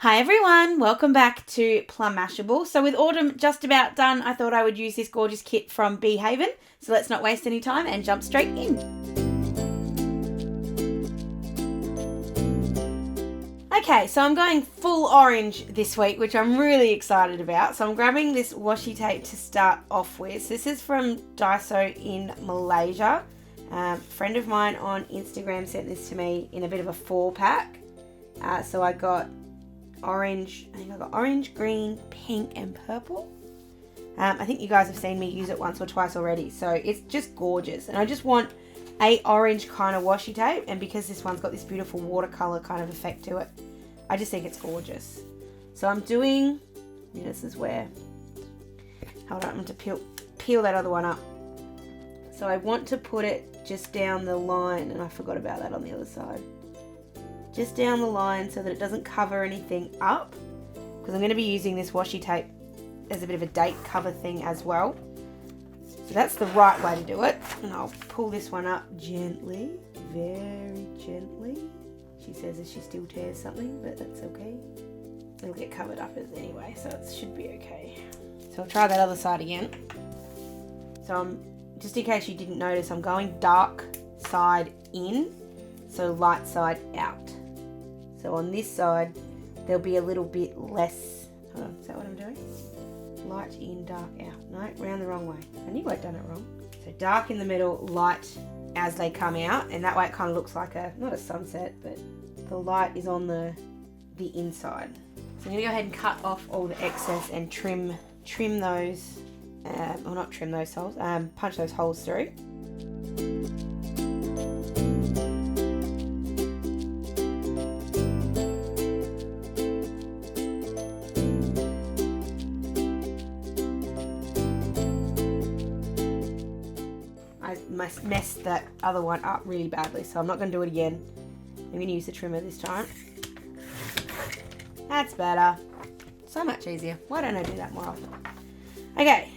Hi everyone, welcome back to Plum Mashable. So with autumn just about done, I thought I would use this gorgeous kit from Beehaven. So let's not waste any time and jump straight in. Okay, so I'm going full orange this week, which I'm really excited about. So I'm grabbing this washi tape to start off with. This is from Daiso in Malaysia. A friend of mine on Instagram sent this to me in a bit of a 4-pack. So I got orange, I think I got orange, green, pink and purple. I think you guys have seen me use it once or twice already, so it's just gorgeous. And I just want a orange kind of washi tape, and because this one's got this beautiful watercolor kind of effect to it, I just think it's gorgeous. So I'm doing, this is where, hold on, I'm going to peel that other one up. So I want to put it just down the line, and I forgot about that on the other side. Just down the line so that it doesn't cover anything up, because I'm going to be using this washi tape as a bit of a date cover thing as well. So that's the right way to do it. And I'll pull this one up gently, very gently. She says that she still tears something, but that's okay. It'll get covered up anyway, so it should be okay. So I'll try that other side again. So I'm, just in case you didn't notice, I'm going dark side in, so light side out. So on this side, there'll be a little bit less, hold on, is that what I'm doing? Light in, dark out. No, round the wrong way. I knew I'd done it wrong. So dark in the middle, light as they come out, and that way it kind of looks like not a sunset, but the light is on the inside. So I'm gonna go ahead and cut off all the excess and trim those, or not trim those holes, punch those holes through. Messed that other one up really badly, so I'm not going to do it again. I'm going to use the trimmer this time. That's better. So much easier. Why don't I do that more often? Okay.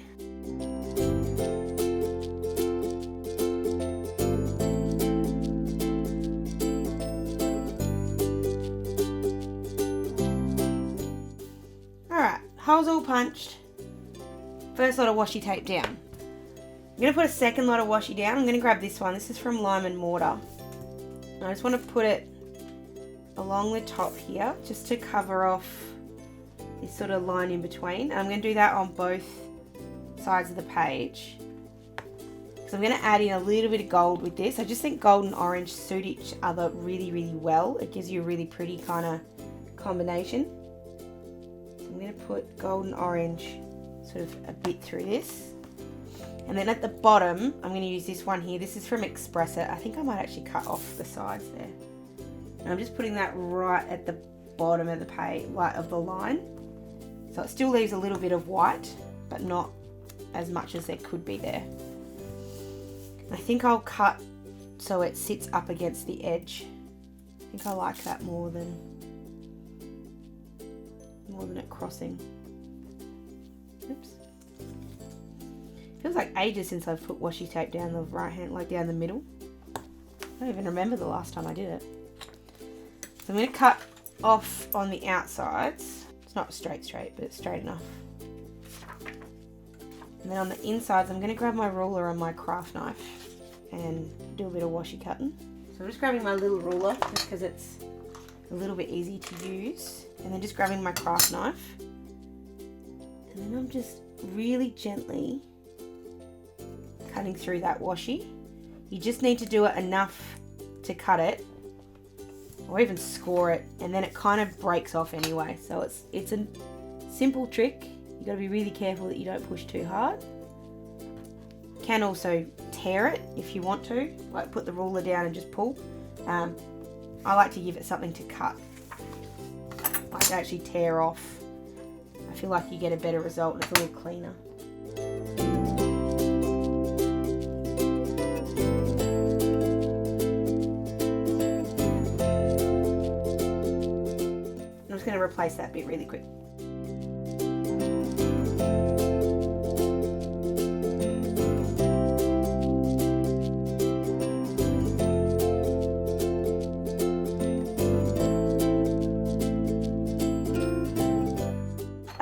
Alright, holes all punched. First lot of washi tape down. I'm going to put a second lot of washi down. I'm going to grab this one. This is from Lime and Mortar. And I just want to put it along the top here, just to cover off this sort of line in between. And I'm going to do that on both sides of the page. So I'm going to add in a little bit of gold with this. I just think gold and orange suit each other really, really well. It gives you a really pretty kind of combination. So I'm going to put gold and orange sort of a bit through this. And then at the bottom, I'm going to use this one here. This is from Express It. I think I might actually cut off the sides there. And I'm just putting that right at the bottom of the page, of the line. So it still leaves a little bit of white, but not as much as there could be there. I think I'll cut so it sits up against the edge. I think I like that more than it crossing. Oops. Feels like ages since I've put washi tape down the right hand, like down the middle. I don't even remember the last time I did it. So I'm going to cut off on the outsides. It's not straight, but it's straight enough. And then on the insides, I'm going to grab my ruler and my craft knife and do a bit of washi cutting. So I'm just grabbing my little ruler just because it's a little bit easy to use. And then just grabbing my craft knife. And then I'm just really gently cutting through that washi. You just need to do it enough to cut it, or even score it, and then it kind of breaks off anyway. So it's a simple trick. You got to be really careful that you don't push too hard. You can also tear it if you want to, like put the ruler down and just pull. I like to give it something to cut, like to actually tear off. I feel like you get a better result and it's a little cleaner. I'm just going to replace that bit really quick.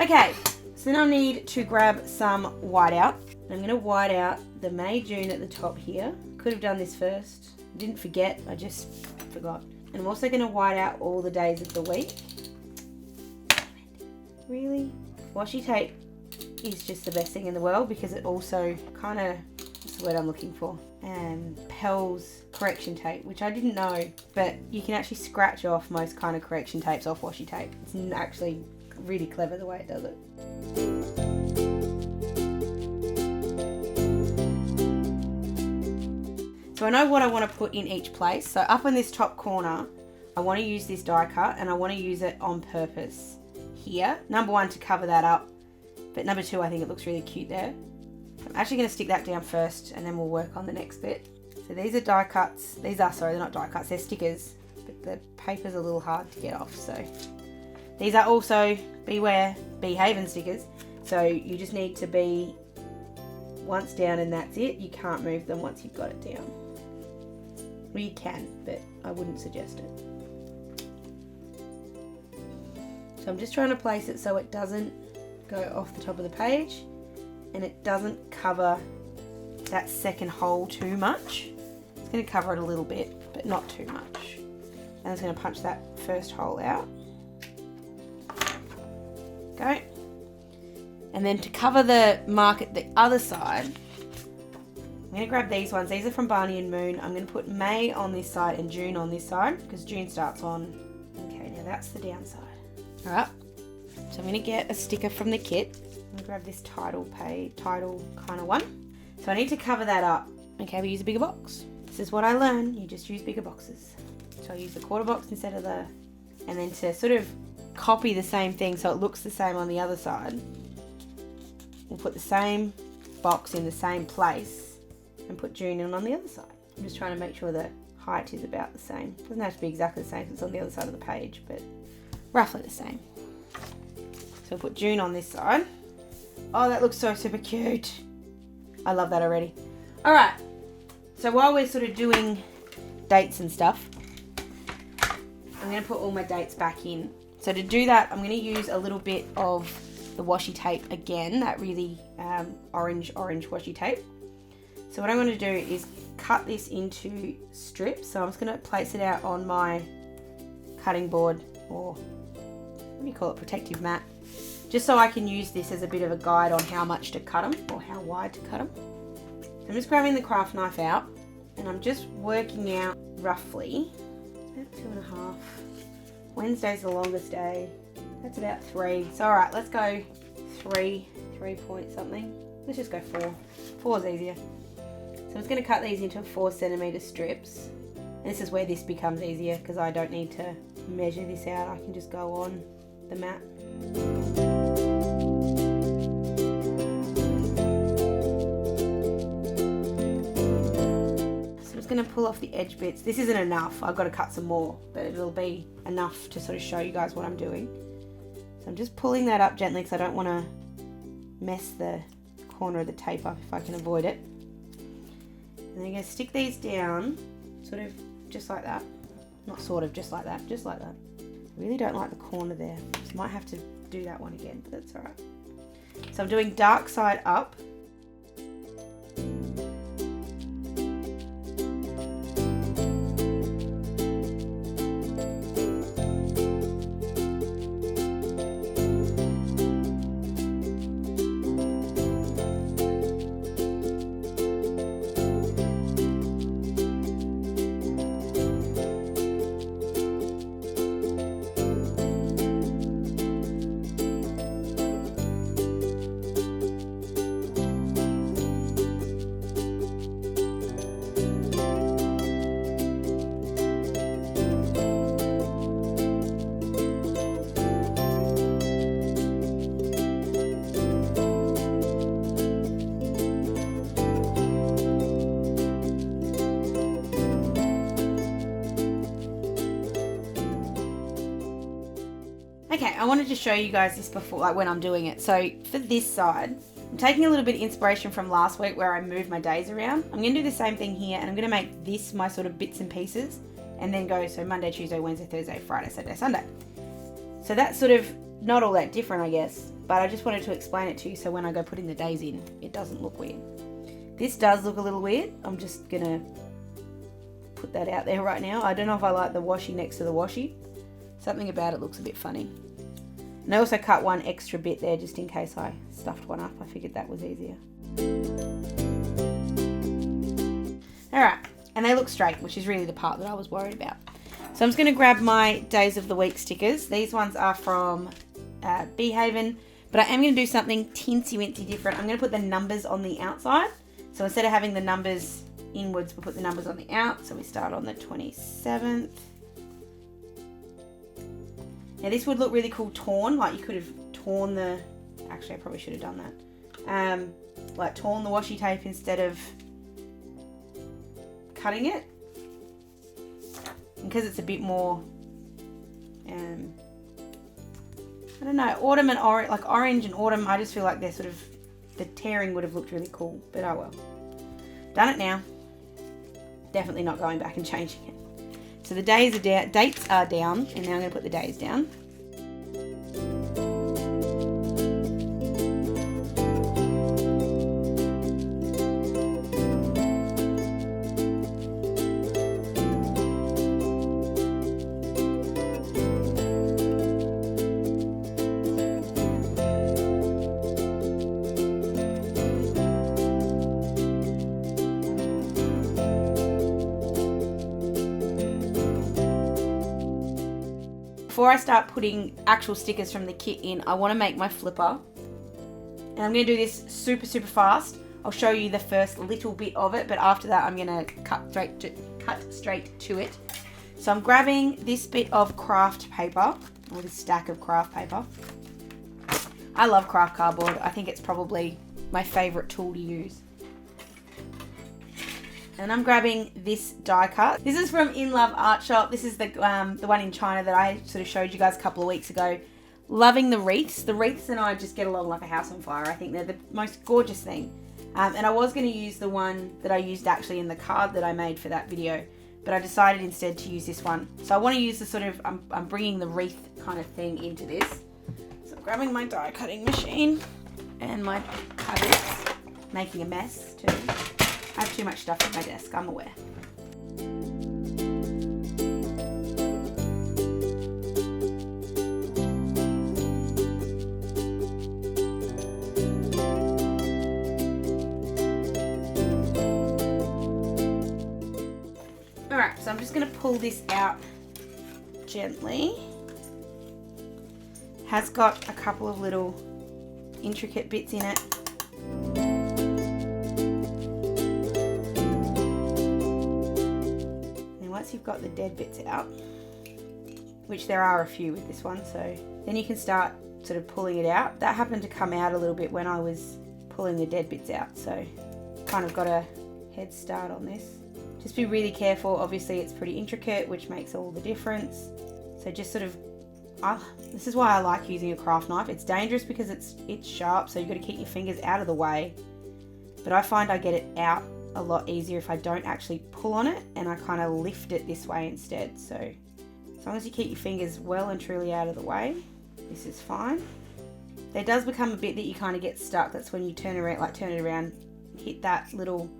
Okay, so then I need to grab some whiteout. I'm going to white out the May, June at the top here. Could have done this first. Didn't forget, I just forgot. And I'm also going to white out all the days of the week. Really? Washi tape is just the best thing in the world because it also kind of, what's the word I'm looking for? Pels correction tape, which I didn't know, but you can actually scratch off most kind of correction tapes off washi tape. It's actually really clever the way it does it. So I know what I want to put in each place. So up in this top corner, I want to use this die cut and I want to use it on purpose here. Number one, to cover that up, but number two, I think it looks really cute there. I'm actually going to stick that down first and then we'll work on the next bit. So these are die cuts. These are, sorry, they're not die cuts, they're stickers, but the paper's a little hard to get off. So these are also Beware Beehaven stickers. So you just need to be once down and that's it. You can't move them once you've got it down. Well, you can, but I wouldn't suggest it. So I'm just trying to place it so it doesn't go off the top of the page and it doesn't cover that second hole too much. It's going to cover it a little bit, but not too much. And I'm going to punch that first hole out. Go. And then to cover the mark at the other side, I'm going to grab these ones. These are from Barney and Moon. I'm going to put May on this side and June on this side because June starts on. Okay, now that's the downside. All right. So I'm going to get a sticker from the kit. I'm going to grab this title kind of one. So I need to cover that up. Okay, we use a bigger box. This is what I learned. You just use bigger boxes. So I use the quarter box instead of the, and then to sort of copy the same thing so it looks the same on the other side, we'll put the same box in the same place and put June in on the other side. I'm just trying to make sure the height is about the same. It doesn't have to be exactly the same if it's on the other side of the page, but roughly the same. So we'll put June on this side. Oh, that looks so super cute. I love that already. All right, so while we're sort of doing dates and stuff, I'm going to put all my dates back in. So to do that, I'm going to use a little bit of the washi tape again, that really orange washi tape. So what I'm going to do is cut this into strips. So I'm just going to place it out on my cutting board, or what do you call it, protective mat, just so I can use this as a bit of a guide on how much to cut them or how wide to cut them. So I'm just grabbing the craft knife out and I'm just working out roughly about 2.5. Wednesday's the longest day. That's about 3. So all right, let's go 3 point something. Let's just go 4. 4 is easier. So I'm just going to cut these into 4 centimeter strips. And this is where this becomes easier because I don't need to measure this out. I can just go on the mat. Going to pull off the edge bits. This isn't enough. I've got to cut some more, but it'll be enough to sort of show you guys what I'm doing. So I'm just pulling that up gently because I don't want to mess the corner of the tape up if I can avoid it. And then I'm going to stick these down sort of just like that. Not sort of, just like that. Just like that. I really don't like the corner there. So I might have to do that one again, but that's all right. So I'm doing dark side up. Okay, I wanted to show you guys this before, like when I'm doing it. So for this side, I'm taking a little bit of inspiration from last week where I moved my days around. I'm going to do the same thing here, and I'm going to make this my sort of bits and pieces, and then go, so Monday, Tuesday, Wednesday, Thursday, Friday, Saturday, Sunday. So that sort of not all that different, I guess. But I just wanted to explain it to you so when I go putting the days in, it doesn't look weird. This does look a little weird. I'm just gonna put that out there right now. I don't know if I like the washi next to the washi. Something about it looks a bit funny. And I also cut one extra bit there just in case I stuffed one up. I figured that was easier. Alright, and they look straight, which is really the part that I was worried about. So I'm just going to grab my Days of the Week stickers. These ones are from Beehaven, but I am going to do something teensy-wincy different. I'm going to put the numbers on the outside. So instead of having the numbers inwards, we'll put the numbers on the out. So we start on the 27th. Now this would look really cool torn, like you could have torn the, actually I probably should have done that. Like torn the washi tape instead of cutting it. Because it's a bit more, I don't know, autumn and orange, like orange and autumn, I just feel like they're sort of, the tearing would have looked really cool, but oh well. Done it now. Definitely not going back and changing it. So the dates are down, and now I'm going to put the days down. Before I start putting actual stickers from the kit in, I want to make my flipper. And I'm going to do this super fast. I'll show you the first little bit of it, but after that I'm going to cut straight to it. So I'm grabbing this bit of craft paper, or this stack of craft paper. I love craft cardboard. I think it's probably my favourite tool to use. And I'm grabbing this die cut. This is from inloveartshop. This is the one in China that I sort of showed you guys a couple of weeks ago. Loving the wreaths. The wreaths and I just get along like a house on fire. I think they're the most gorgeous thing. And I was going to use the one that I used actually in the card that I made for that video, but I decided instead to use this one. So I want to use the sort of, I'm bringing the wreath kind of thing into this. So I'm grabbing my die cutting machine and my cutters, making a mess too. I have too much stuff at my desk, I'm aware. Alright, so I'm just going to pull this out gently. Has got a couple of little intricate bits in it. Once you've got the dead bits out, which there are a few with this one, so then you can start sort of pulling it out. That happened to come out a little bit when I was pulling the dead bits out, so kind of got a head start on this. Just be really careful. Obviously it's pretty intricate, which makes all the difference. So just sort of, this is why I like using a craft knife. It's dangerous because it's sharp, so you've got to keep your fingers out of the way, but I find I get it out a lot easier if I don't actually pull on it and I kind of lift it this way instead. So as long as you keep your fingers well and truly out of the way, this is fine. There does become a bit that you kind of get stuck. That's when you turn around, like turn it around, hit that little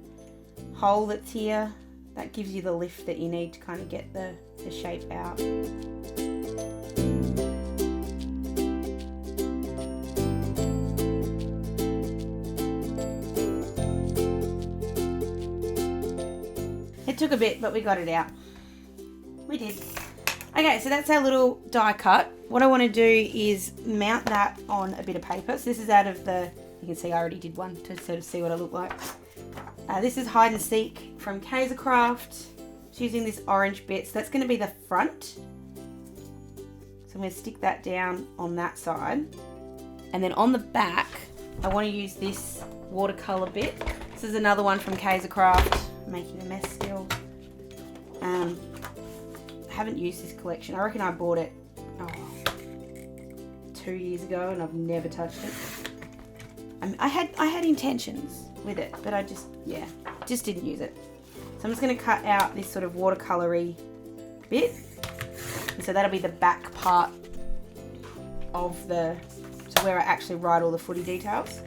hole that's here. That gives you the lift that you need to kind of get the shape out. It took a bit, but we got it out. We did. Okay, so that's our little die cut. What I want to do is mount that on a bit of paper. So this is out of the, you can see I already did one to sort of see what I look like. This is Hide and Seek from Kaiser Craft. Just using this orange bit. So that's going to be the front. So I'm going to stick that down on that side. And then on the back, I want to use this watercolor bit. This is another one from Kaiser Craft. Making a mess still. I haven't used this collection. I reckon I bought it 2 years ago and I've never touched it. I had intentions with it, but I just didn't use it. So I'm just going to cut out this sort of watercolory bit. And so that'll be the back part of the, so where I actually write all the footy details.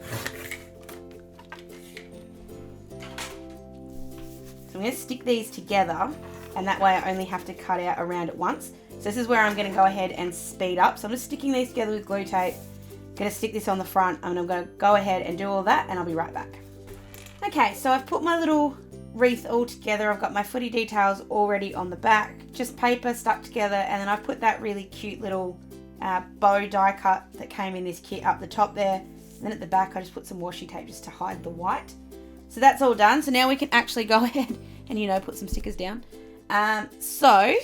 So I'm going to stick these together, and that way I only have to cut out around it once. So this is where I'm going to go ahead and speed up. So I'm just sticking these together with glue tape. I'm going to stick this on the front, and I'm going to go ahead and do all that, and I'll be right back. Okay, so I've put my little wreath all together. I've got my footy details already on the back, just paper stuck together, and then I've put that really cute little bow die cut that came in this kit up the top there. And then at the back I just put some washi tape just to hide the white. So that's all done. So now we can actually go ahead and, you know, put some stickers down. So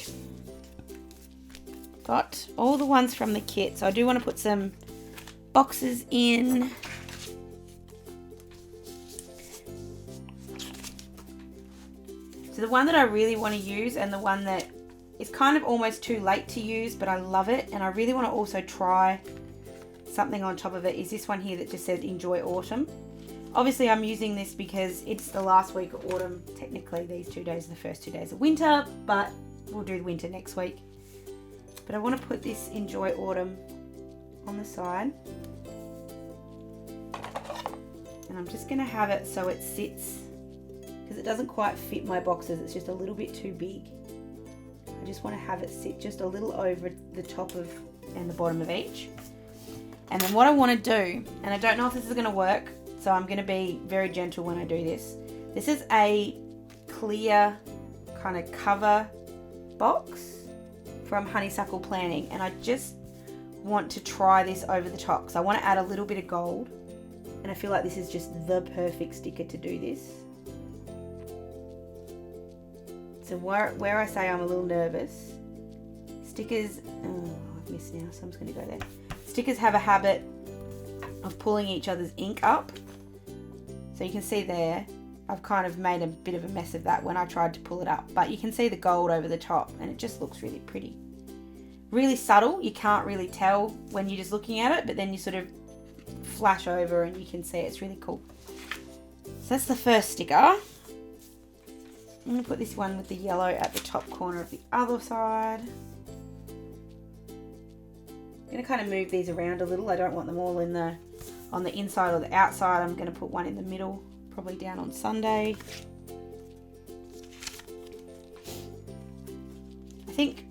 got all the ones from the kit. So I do want to put some boxes in. So the one that I really want to use, and the one that is kind of almost too late to use, but I love it, and I really want to also try something on top of it, is this one here that just says Enjoy Autumn. Obviously I'm using this because it's the last week of autumn. Technically these 2 days are the first 2 days of winter, but we'll do winter next week. But I want to put this Enjoy Autumn on the side. And I'm just going to have it so it sits, because it doesn't quite fit my boxes, it's just a little bit too big. I just want to have it sit just a little over the top of and the bottom of each. And then what I want to do, and I don't know if this is going to work, so I'm going to be very gentle when I do this. This is a clear kind of cover box from Honeysuckle Planning, and I just want to try this over the top because I want to add a little bit of gold, and I feel like this is just the perfect sticker to do this. So where I say I'm a little nervous, stickers, oh, I've missed now, so I'm just going to go there. Stickers have a habit of pulling each other's ink up. So you can see there, I've kind of made a bit of a mess of that when I tried to pull it up. But you can see the gold over the top, and it just looks really pretty. Really subtle, you can't really tell when you're just looking at it, but then you sort of flash over and you can see it's really cool. So that's the first sticker. I'm going to put this one with the yellow at the top corner of the other side. I'm going to kind of move these around a little. I don't want them all in on the inside or the outside. I'm going to put one in the middle, probably down on Sunday. I think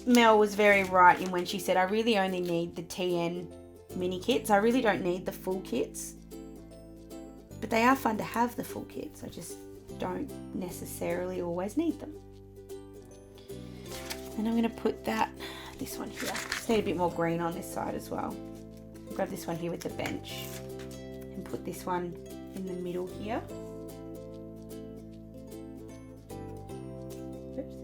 Mel was very right in when she said I really only need the TN mini kits. I really don't need the full kits. But they are fun to have, the full kits. I just don't necessarily always need them. And I'm going to put this one here. Just need a bit more green on this side as well. Grab this one here with the bench and put this one in the middle here. Oops.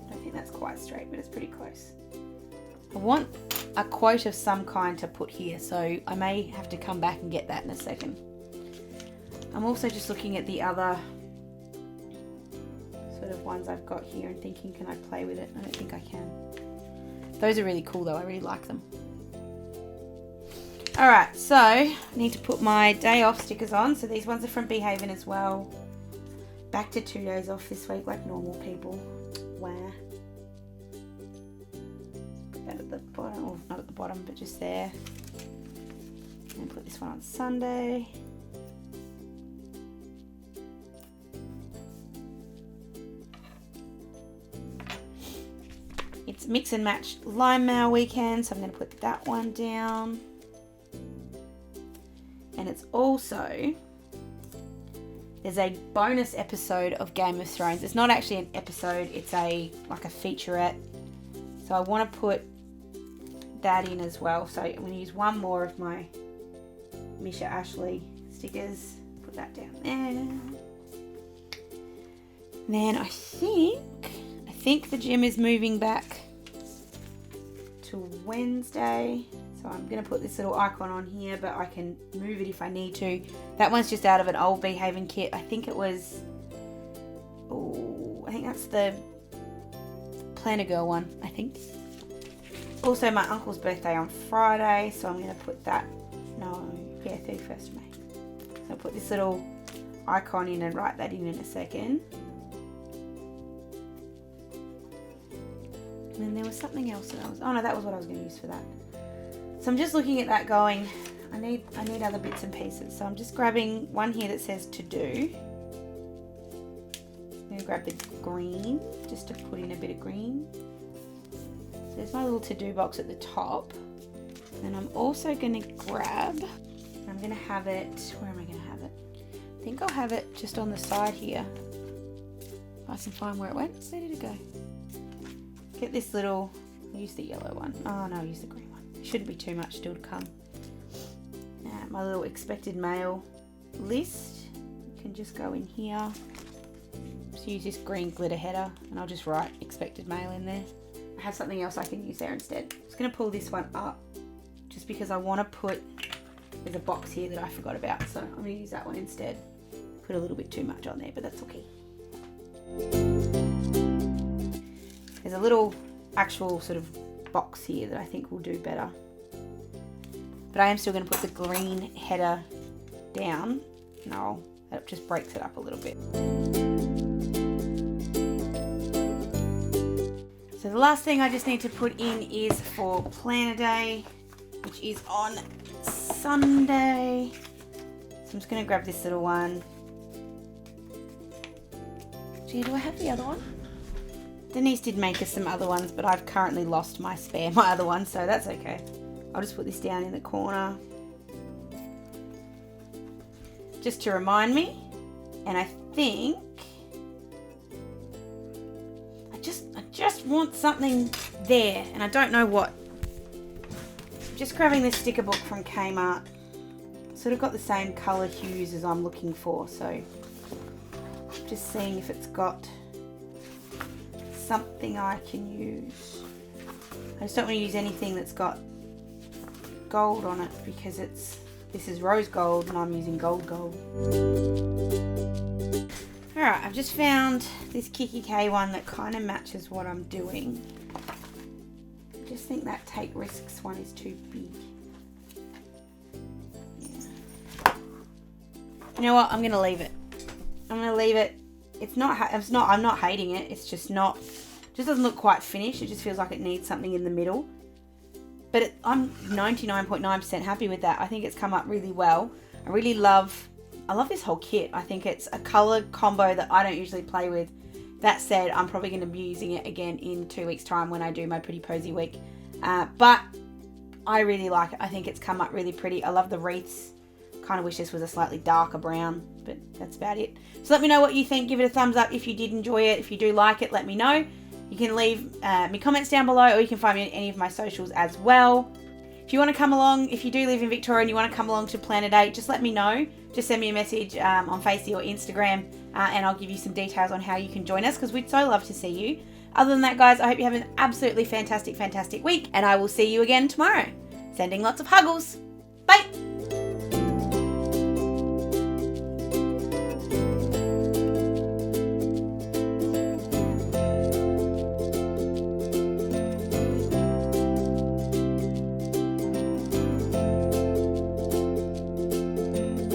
I don't think that's quite straight, but it's pretty close. I want a quote of some kind to put here, so I may have to come back and get that in a second. I'm also just looking at the other sort of ones I've got here and thinking, can I play with it? I don't think I can. Those are really cool though, I really like them. Alright, so I need to put my day off stickers on. So these ones are from Beehaven as well. Back to 2 days off this week like normal people. Wow. That at the bottom, or not at the bottom, but just there. And put this one on Sunday. It's mix and match Lime Mail weekend, so I'm going to put that one down. And it's also, there's a bonus episode of Game of Thrones. It's not actually an episode, it's like a featurette. So I want to put that in as well. So I'm going to use one more of my Misha Ashley stickers. Put that down there. And then I think the gym is moving back to Wednesday. So I'm going to put this little icon on here, but I can move it if I need to. That one's just out of an old Beehaven kit. I think it was, I think that's the Planner Girl one, I think. Also, my uncle's birthday on Friday, so I'm going to put that, 31st of May. So I'll put this little icon in and write that in a second. And then there was something else that oh no, that was what I was going to use for that. So I'm just looking at that going, I need other bits and pieces. So I'm just grabbing one here that says to do. I'm going to grab the green just to put in a bit of green. So there's my little to do box at the top. And I'm also going to grab, I'm going to have it, where am I going to have it? I think I'll have it just on the side here. If I can find where it went. Where did it go? Get this little, I'll use the yellow one. Oh no, I'll use the green one. Shouldn't be too much still to come. My little expected mail list. You can just go in here. Just use this green glitter header and I'll just write expected mail in there. I have something else I can use there instead. I'm just going to pull this one up just because I want to put, there's a box here that I forgot about, so I'm going to use that one instead. Put a little bit too much on there, but that's okay. There's a little actual sort of box here that I think will do better. But I am still going to put the green header down. No, that just breaks it up a little bit. So the last thing I just need to put in is for Planner Day, which is on Sunday. So I'm just going to grab this little one. Gee, do I have the other one? Denise did make us some other ones, but I've currently lost my other one, so that's okay. I'll just put this down in the corner. Just to remind me. And I think I just want something there, and I don't know what. I'm just grabbing this sticker book from Kmart. Sort of got the same colour hues as I'm looking for, so just seeing if it's got something I can use. I just don't want to use anything that's got gold on it because this is rose gold and I'm using gold. Alright, I've just found this Kiki K one that kind of matches what I'm doing. I just think that Take Risks one is too big. Yeah. You know what? I'm going to leave it. I'm going to leave it. I'm not hating it. It's just not, just doesn't look quite finished. It just feels like it needs something in the middle. But I'm 99.9% happy with that. I think it's come up really well. I love this whole kit. I think it's a color combo that I don't usually play with. That said, I'm probably going to be using it again in 2 weeks' time when I do my Pretty Posy week. But I really like it. I think it's come up really pretty. I love the wreaths. Kind of wish this was a slightly darker brown, but that's about it. So let me know what you think. Give it a thumbs up if you did enjoy it. If you do like it, let me know. You can leave me comments down below, or you can find me on any of my socials as well. If you want to come along, if you do live in Victoria and you want to come along to Planner Day, just let me know. Just send me a message on Facey or Instagram and I'll give you some details on how you can join us because we'd so love to see you. Other than that, guys, I hope you have an absolutely fantastic week and I will see you again tomorrow. Sending lots of huggles.